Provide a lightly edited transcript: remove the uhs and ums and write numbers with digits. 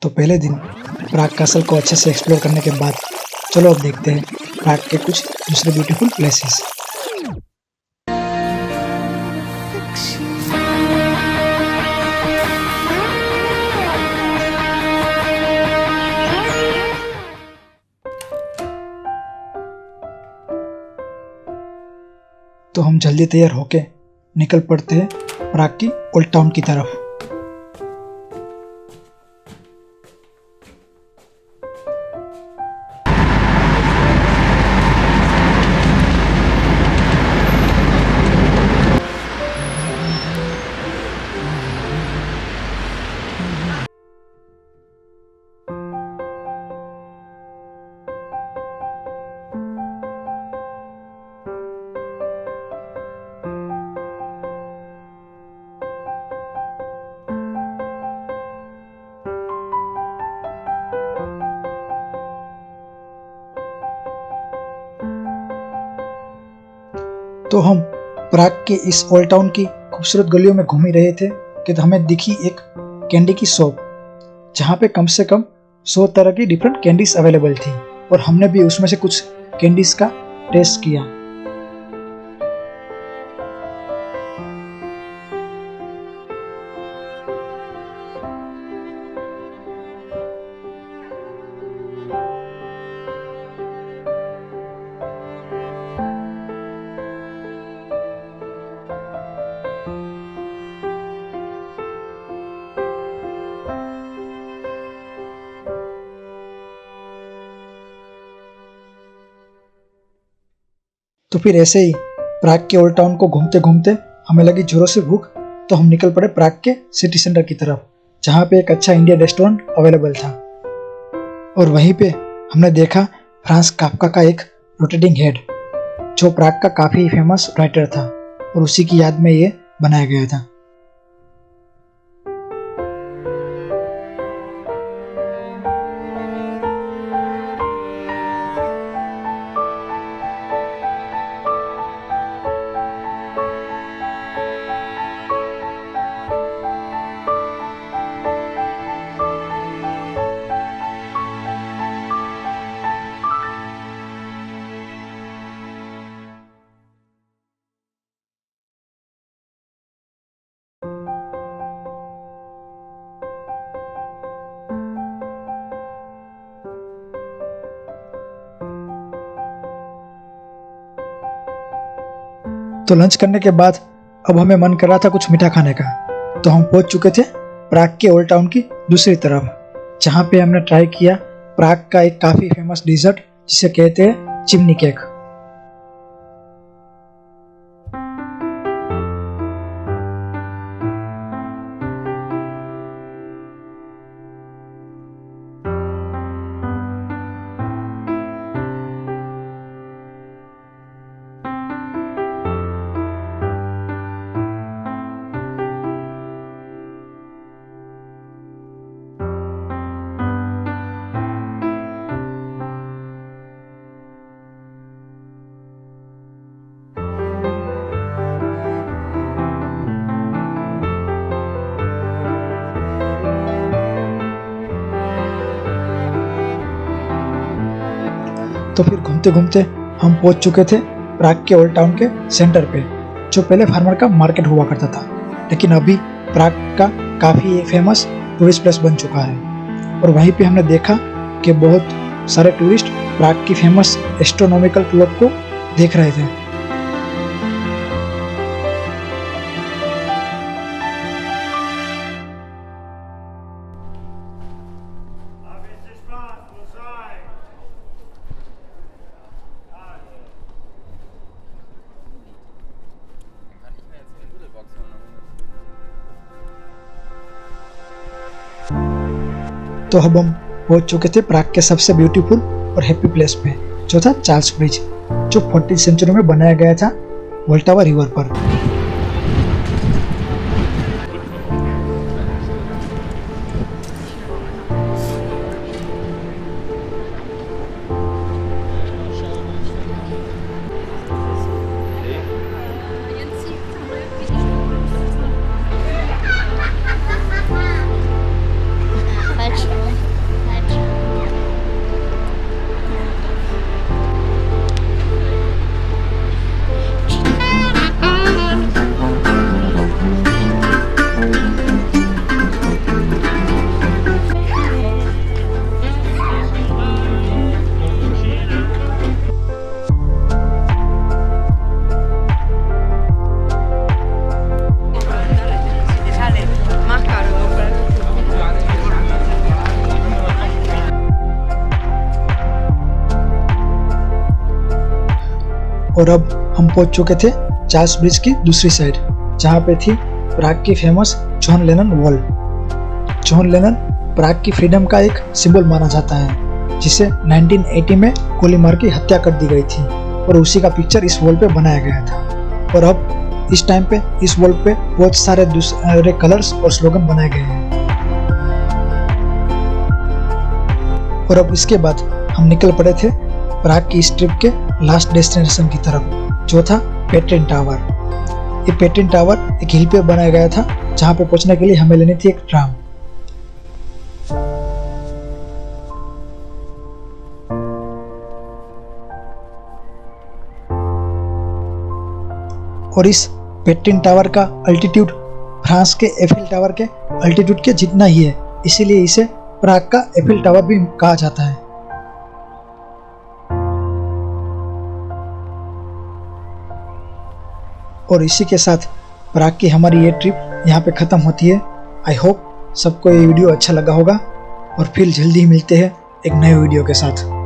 तो पहले दिन प्राग कासल को अच्छे से एक्सप्लोर करने के बाद चलो अब देखते हैं प्राग के कुछ दूसरे ब्यूटीफुल प्लेसेस। तो हम जल्दी तैयार होके निकल पड़ते हैं प्राग की ओल्ड टाउन की तरफ। तो हम प्राग के इस ओल्ड टाउन की खूबसूरत गलियों में घूम ही रहे थे कि तो हमें दिखी एक कैंडी की शॉप, जहाँ पे कम से कम 100 तरह की डिफरेंट कैंडीज अवेलेबल थी और हमने भी उसमें से कुछ कैंडीज का टेस्ट किया। तो फिर ऐसे ही प्राग के ओल्ड टाउन को घूमते घूमते हमें लगी जोरों से भूख, तो हम निकल पड़े प्राग के सिटी सेंटर की तरफ, जहाँ पे एक अच्छा इंडियन रेस्टोरेंट अवेलेबल था। और वहीं पे हमने देखा फ्रांस काफका का एक रोटेटिंग हेड, जो प्राग का काफी फेमस राइटर था और उसी की याद में ये बनाया गया था। तो लंच करने के बाद अब हमें मन कर रहा था कुछ मीठा खाने का, तो हम पहुंच चुके थे प्राग के ओल्ड टाउन की दूसरी तरफ, जहाँ पे हमने ट्राई किया प्राग का एक काफी फेमस डिजर्ट जिसे कहते हैं चिमनी केक। तो फिर घूमते घूमते हम पहुंच चुके थे प्राग के ओल्ड टाउन के सेंटर पे, जो पहले फार्मर का मार्केट हुआ करता था, लेकिन अभी प्राग का काफी एक फेमस टूरिस्ट प्लेस बन चुका है। और वहीं पे हमने देखा कि बहुत सारे टूरिस्ट प्राग की फेमस एस्ट्रोनॉमिकल क्लॉक को देख रहे थे। तो अब हम पहुंच चुके थे प्राग के सबसे ब्यूटीफुल और हैप्पी प्लेस पे, जो था चार्ल्स ब्रिज, जो 14वीं सेंचुरी में बनाया गया था वोल्टावा रिवर पर। और अब हम पहुंच चुके थे चार्ल्स ब्रिज की दूसरी साइड, जहाँ पे थी प्राग की famous John Lennon wall. John Lennon Prague की फ्रीडम का एक सिंबल माना जाता है, जिसे 1980 में गोली मार की हत्या कर दी गई थी और उसी का पिक्चर इस वॉल पे बनाया गया था। और अब इस टाइम पे इस वॉल पे बहुत सारे दूसरे कलर्स और स्लोगन बनाए गए हैं। और अब इसके बाद हम निकल पड़े थे प्राग की इस ट्रिप के लास्ट डेस्टिनेशन की तरफ, जो था पेट्रिन टावर। ये पेट्रिन टावर एक हिल पे बनाया गया था, जहाँ पे पहुंचने के लिए हमें लेनी थी एक ट्राम। और इस पेट्रिन टावर का अल्टीट्यूड फ्रांस के एफिल टावर के अल्टीट्यूड के जितना ही है, इसीलिए इसे प्राग का एफिल टावर भी कहा जाता है। और इसी के साथ प्राग की हमारी ये ट्रिप यहाँ पे ख़त्म होती है। आई होप सबको ये वीडियो अच्छा लगा होगा और फिर जल्दी ही मिलते हैं एक नए वीडियो के साथ।